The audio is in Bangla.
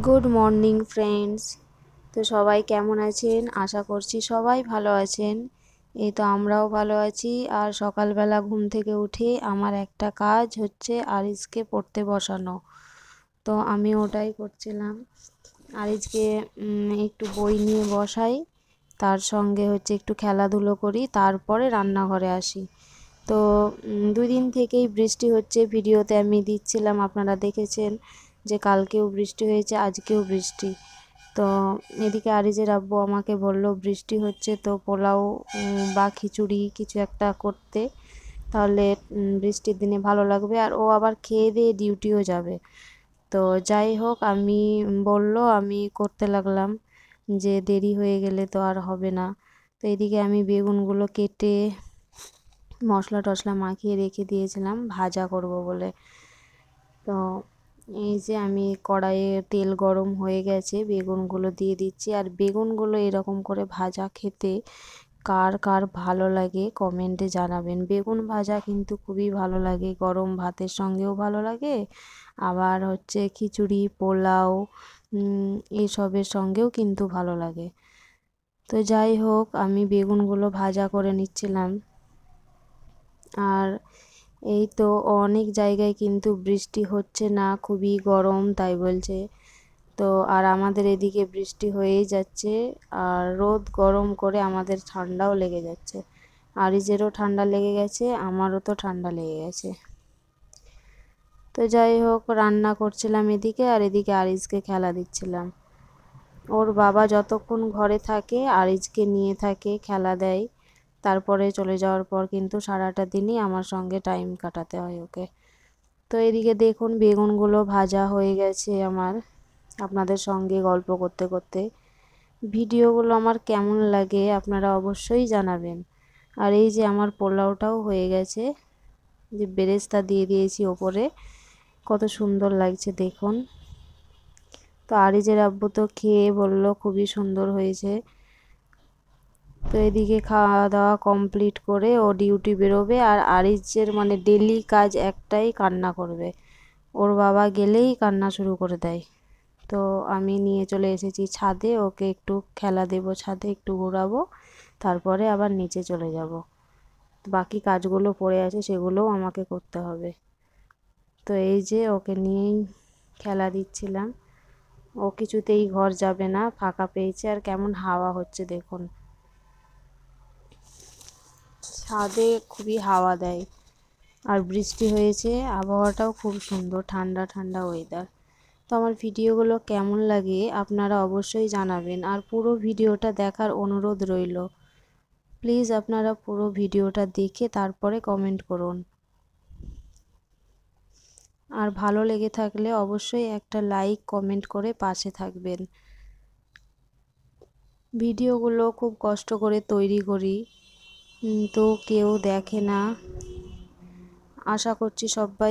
Good morning friends. তো সবাই কেমন আছেন? আশা করছি সবাই ভালো আছেন। এই তো আমরাও ভালো আছি। আর সকালবেলা ঘুম থেকে উঠে আমার একটা কাজ হচ্ছে আরিজকে পড়তে বসানো। তো আমি ওটাই করছিলাম। আরিজকে একটু বই নিয়ে বসাই, তার সঙ্গে হচ্ছে একটু খেলাধুলো করি, তারপরে রান্নাঘরে আসি। তো 2 দিন থেকেই বৃষ্টি হচ্ছে, ভিডিওতে আমি দিচ্ছিলাম, আপনারা দেখেছেন যে কালকেও বৃষ্টি হয়েছে, আজকেও বৃষ্টি। তো এদিকে আরিজের আব্বু আমাকে বলল বৃষ্টি হচ্ছে তো পোলাও বা খিচুড়ি কিছু একটা করতে, তাহলে বৃষ্টির দিনে ভালো লাগবে, আর ও আবার খেয়ে দিয়ে ডিউটিও যাবে। তো যাই হোক, আমি করতে লাগলাম, যে দেরি হয়ে গেলে তো আর হবে না। তো এদিকে আমি বেগুনগুলো কেটে মশলা টশলা মাখিয়ে রেখে দিয়েছিলাম ভাজা করব বলে। তো এই যে আমি কড়াইয়ে তেল গরম হয়ে গেছে, বেগুনগুলো দিয়ে দিচ্ছি। আর বেগুনগুলো এরকম করে ভাজা খেতে কার কার ভালো লাগে কমেন্টে জানাবেন। বেগুন ভাজা কিন্তু খুবই ভালো লাগে, গরম ভাতের সঙ্গেও ভালো লাগে, আবার হচ্ছে খিচুড়ি পোলাও এসবের সঙ্গেও কিন্তু ভালো লাগে। তো যাই হোক, আমি বেগুনগুলো ভাজা করে নিচ্ছিলাম। আর এই তো অনেক জায়গায় কিন্তু বৃষ্টি হচ্ছে না, খুবই গরম তাই বলছে। তো আর আমাদের এদিকে বৃষ্টি হয়েই যাচ্ছে, আর রোদ গরম করে আমাদের ঠান্ডাও লেগে যাচ্ছে। আরিজেরও ঠান্ডা লেগে গেছে, আমারও তো ঠান্ডা লেগে গেছে। তো যাই হোক, রান্না করছিলাম এদিকে, আর এদিকে আরিজকে খেলা দিচ্ছিলাম। ওর বাবা যতক্ষণ ঘরে থাকে আরিজকে নিয়ে থাকে, খেলা দেয়, তারপরে চলে যাওয়ার পর কিন্তু সারাটা দিনই আমার সঙ্গে টাইম কাটাতে হয় ওকে। তো এদিকে দেখুন বেগুনগুলো ভাজা হয়ে গেছে আমার, আপনাদের সঙ্গে গল্প করতে করতে। ভিডিওগুলো আমার কেমন লাগে আপনারা অবশ্যই জানাবেন। আর এই যে আমার পোলাওটাও হয়ে গেছে, যে বেরেস্তা দিয়ে দিয়েছি ওপরে, কত সুন্দর লাগছে দেখুন। তো আরিজের আব্বু তো খেয়ে বলল খুবই সুন্দর হয়েছে। তো এদিকে খাওয়া দাওয়া কমপ্লিট করে ও ডিউটি বেরোবে। আর আরিজের মানে ডেলি কাজ একটাই, কান্না করবে। ওর বাবা গেলেই কান্না শুরু করে দেয়। তো আমি নিয়ে চলে এসেছি ছাদে, ওকে একটু খেলা দেবো, ছাদে একটু ঘোরাবো, তারপরে আবার নিচে চলে যাব। বাকি কাজগুলো পড়ে আছে, সেগুলোও আমাকে করতে হবে। তো এই যে ওকে নিয়েই খেলা দিচ্ছিলাম। ও কিছুতেই ঘর যাবে না, ফাঁকা পেয়েছে। আর কেমন হাওয়া হচ্ছে দেখুন, ছাদে খুবই হাওয়া দেয়। আর বৃষ্টি হয়েছে, আবহাওয়াটাও খুব সুন্দর, ঠান্ডা ঠান্ডা ওয়েদার। তো আমার ভিডিওগুলো কেমন লাগে আপনারা অবশ্যই জানাবেন, আর পুরো ভিডিওটা দেখার অনুরোধ রইল। প্লিজ আপনারা পুরো ভিডিওটা দেখে তারপরে কমেন্ট করুন। আর ভালো লেগে থাকলে অবশ্যই একটা লাইক কমেন্ট করে পাশে থাকবেন। ভিডিওগুলো খুব কষ্ট করে তৈরি করি, তো কেউ দেখে না। আশা করছি সবাই